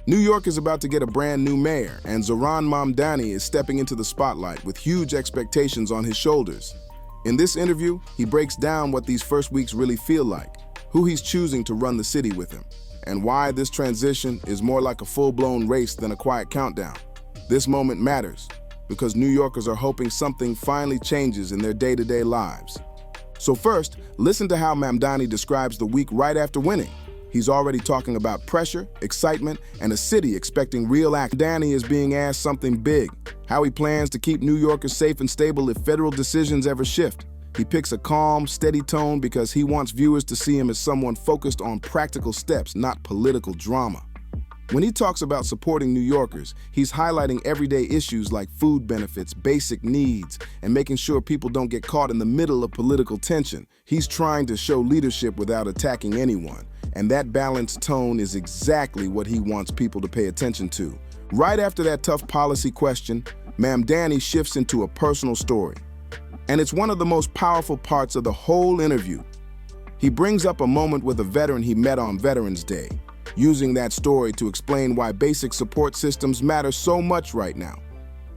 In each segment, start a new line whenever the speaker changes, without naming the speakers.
New York is about to get a brand new mayor, and Zohran Mamdani is stepping into the spotlight with huge expectations on his shoulders. In this interview, he breaks down what these first weeks really feel like, who he's choosing to run the city with him, and why this transition is more like a full-blown race than a quiet countdown. This moment matters because New Yorkers are hoping something finally changes in their day-to-day lives. So first, listen to how Mamdani describes the week right after winning. He's already talking about pressure, excitement, and a city expecting real action. Mamdani is being asked something big, how he plans to keep New Yorkers safe and stable if federal decisions ever shift. He picks a calm, steady tone because he wants viewers to see him as someone focused on practical steps, not political drama. When he talks about supporting New Yorkers, he's highlighting everyday issues like food benefits, basic needs, and making sure people don't get caught in the middle of political tension. He's trying to show leadership without attacking anyone. And that balanced tone is exactly what he wants people to pay attention to. Right after that tough policy question, Mamdani shifts into a personal story. And it's one of the most powerful parts of the whole interview. He brings up a moment with a veteran he met on Veterans Day, using that story to explain why basic support systems matter so much right now.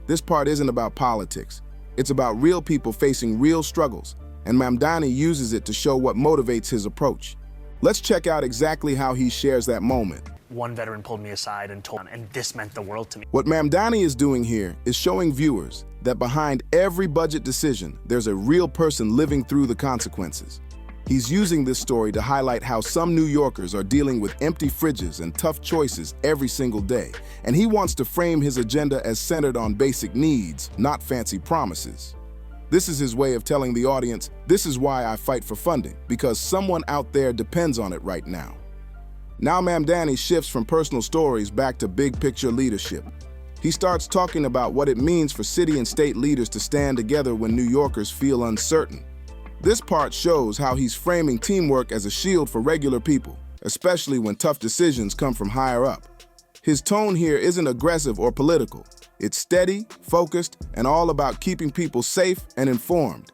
This part isn't about politics. It's about real people facing real struggles, and Mamdani uses it to show what motivates his approach. Let's check out exactly how he shares that moment.
One veteran pulled me aside and told me, and this meant the world to me.
What Mamdani is doing here is showing viewers that behind every budget decision, there's a real person living through the consequences. He's using this story to highlight how some New Yorkers are dealing with empty fridges and tough choices every single day, and he wants to frame his agenda as centered on basic needs, not fancy promises. This is his way of telling the audience, this is why I fight for funding, because someone out there depends on it right now. Now Mamdani shifts from personal stories back to big picture leadership. He starts talking about what it means for city and state leaders to stand together when New Yorkers feel uncertain. This part shows how he's framing teamwork as a shield for regular people, especially when tough decisions come from higher up. His tone here isn't aggressive or political. It's steady, focused, and all about keeping people safe and informed.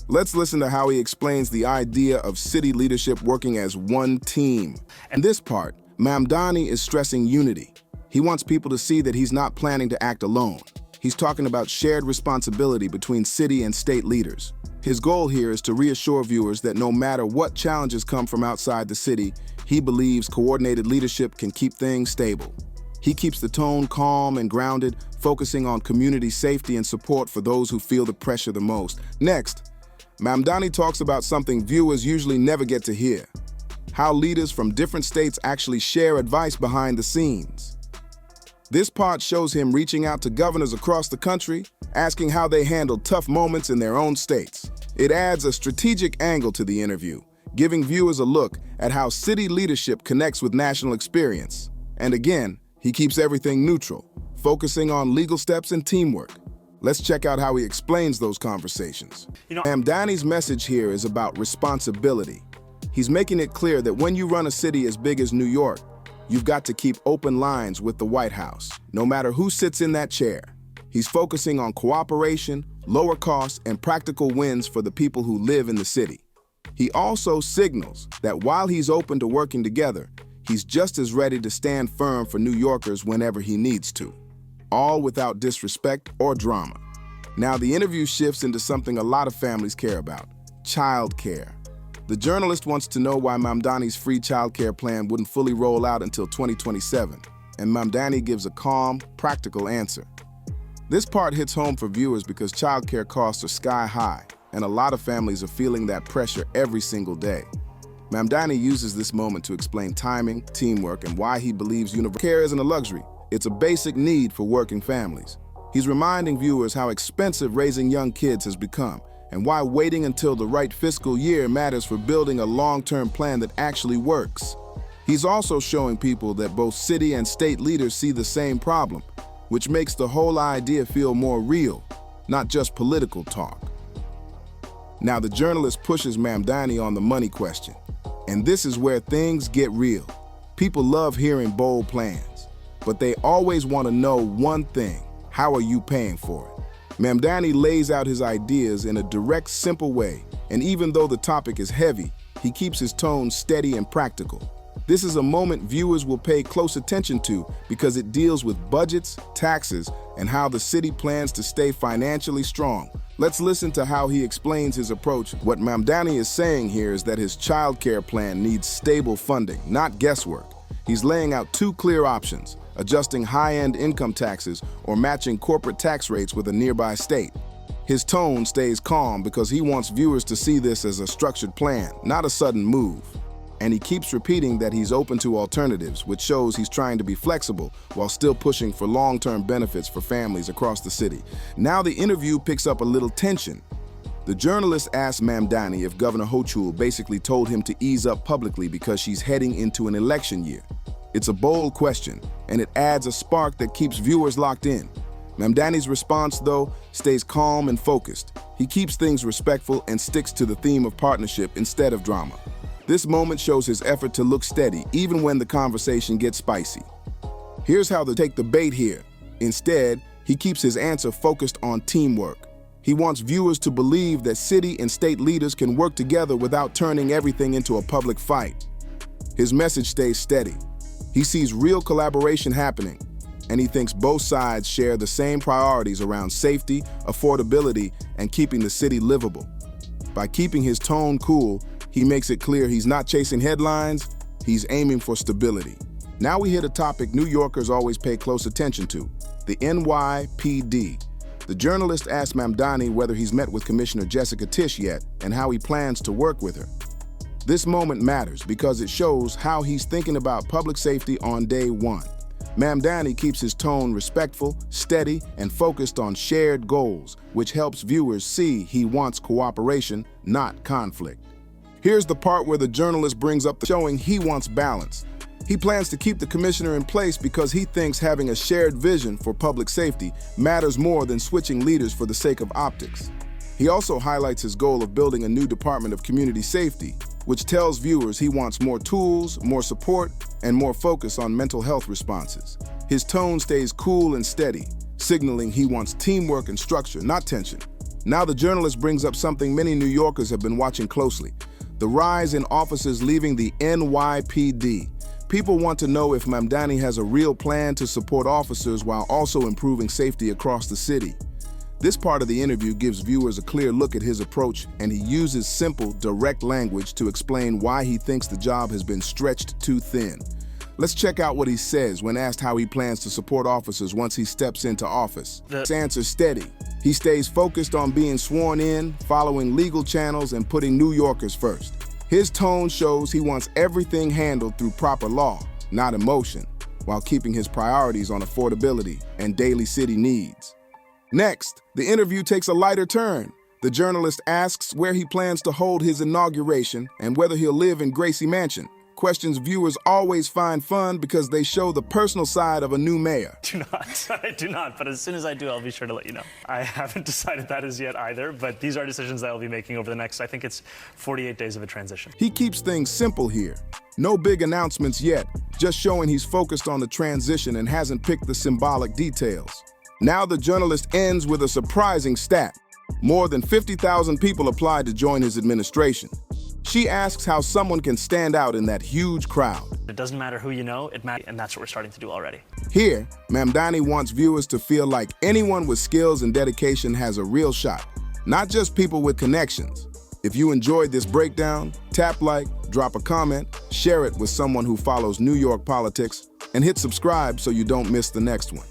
Let's listen to how he explains the idea of city leadership working as one team. In this part, Mamdani is stressing unity. He wants people to see that he's not planning to act alone. He's talking about shared responsibility between city and state leaders. His goal here is to reassure viewers that no matter what challenges come from outside the city, he believes coordinated leadership can keep things stable. He keeps the tone calm and grounded, focusing on community safety and support for those who feel the pressure the most. Next, Mamdani talks about something viewers usually never get to hear: how leaders from different states actually share advice behind the scenes. This part shows him reaching out to governors across the country, asking how they handle tough moments in their own states. It adds a strategic angle to the interview, giving viewers a look at how city leadership connects with national experience. And again, he keeps everything neutral, focusing on legal steps and teamwork. Let's check out how he explains those conversations. Mamdani's message here is about responsibility. He's making it clear that when you run a city as big as New York, you've got to keep open lines with the White House, no matter who sits in that chair. He's focusing on cooperation, lower costs, and practical wins for the people who live in the city. He also signals that while he's open to working together, he's just as ready to stand firm for New Yorkers whenever he needs to, all without disrespect or drama. Now the interview shifts into something a lot of families care about: childcare. The journalist wants to know why Mamdani's free childcare plan wouldn't fully roll out until 2027, and Mamdani gives a calm, practical answer. This part hits home for viewers because childcare costs are sky high, and a lot of families are feeling that pressure every single day. Mamdani uses this moment to explain timing, teamwork, and why he believes universal care isn't a luxury. It's a basic need for working families. He's reminding viewers how expensive raising young kids has become, and why waiting until the right fiscal year matters for building a long-term plan that actually works. He's also showing people that both city and state leaders see the same problem, which makes the whole idea feel more real, not just political talk. Now the journalist pushes Mamdani on the money question. And this is where things get real. People love hearing bold plans, but they always want to know one thing: how are you paying for it? Mamdani lays out his ideas in a direct, simple way, and even though the topic is heavy, he keeps his tone steady and practical. This is a moment viewers will pay close attention to because it deals with budgets, taxes, and how the city plans to stay financially strong. Let's listen to how he explains his approach. What Mamdani is saying here is that his childcare plan needs stable funding, not guesswork. He's laying out two clear options: adjusting high-end income taxes or matching corporate tax rates with a nearby state. His tone stays calm because he wants viewers to see this as a structured plan, not a sudden move. And he keeps repeating that he's open to alternatives, which shows he's trying to be flexible while still pushing for long-term benefits for families across the city. Now the interview picks up a little tension. The journalist asked Mamdani if Governor Hochul basically told him to ease up publicly because she's heading into an election year. It's a bold question, and it adds a spark that keeps viewers locked in. Mamdani's response, though, stays calm and focused. He keeps things respectful and sticks to the theme of partnership instead of drama. This moment shows his effort to look steady, even when the conversation gets spicy. Here's how to take the bait here. Instead, he keeps his answer focused on teamwork. He wants viewers to believe that city and state leaders can work together without turning everything into a public fight. His message stays steady. He sees real collaboration happening, and he thinks both sides share the same priorities around safety, affordability, and keeping the city livable. By keeping his tone cool, he makes it clear he's not chasing headlines, he's aiming for stability. Now we hit a topic New Yorkers always pay close attention to: the NYPD. The journalist asked Mamdani whether he's met with Commissioner Jessica Tisch yet and how he plans to work with her. This moment matters because it shows how he's thinking about public safety on day one. Mamdani keeps his tone respectful, steady, and focused on shared goals, which helps viewers see he wants cooperation, not conflict. Here's the part where the journalist brings up showing he wants balance. He plans to keep the commissioner in place because he thinks having a shared vision for public safety matters more than switching leaders for the sake of optics. He also highlights his goal of building a new Department of Community Safety, which tells viewers he wants more tools, more support, and more focus on mental health responses. His tone stays cool and steady, signaling he wants teamwork and structure, not tension. Now the journalist brings up something many New Yorkers have been watching closely: the rise in officers leaving the NYPD. People want to know if Mamdani has a real plan to support officers while also improving safety across the city. This part of the interview gives viewers a clear look at his approach, and he uses simple, direct language to explain why he thinks the job has been stretched too thin. Let's check out what he says when asked how he plans to support officers once he steps into office. His answer's steady. He stays focused on being sworn in, following legal channels, and putting New Yorkers first. His tone shows he wants everything handled through proper law, not emotion, while keeping his priorities on affordability and daily city needs. Next, the interview takes a lighter turn. The journalist asks where he plans to hold his inauguration and whether he'll live in Gracie Mansion. Questions viewers always find fun because they show the personal side of a new mayor.
I do not, but as soon as I do, I'll be sure to let you know. I haven't decided that as yet either, but these are decisions that I'll be making over the next, I think it's 48 days of a transition.
He keeps things simple here. No big announcements yet, just showing he's focused on the transition and hasn't picked the symbolic details. Now the journalist ends with a surprising stat. More than 50,000 people applied to join his administration. She asks how someone can stand out in that huge crowd.
It doesn't matter who you know, it matters, and that's what we're starting to do already.
Here, Mamdani wants viewers to feel like anyone with skills and dedication has a real shot, not just people with connections. If you enjoyed this breakdown, tap like, drop a comment, share it with someone who follows New York politics, and hit subscribe so you don't miss the next one.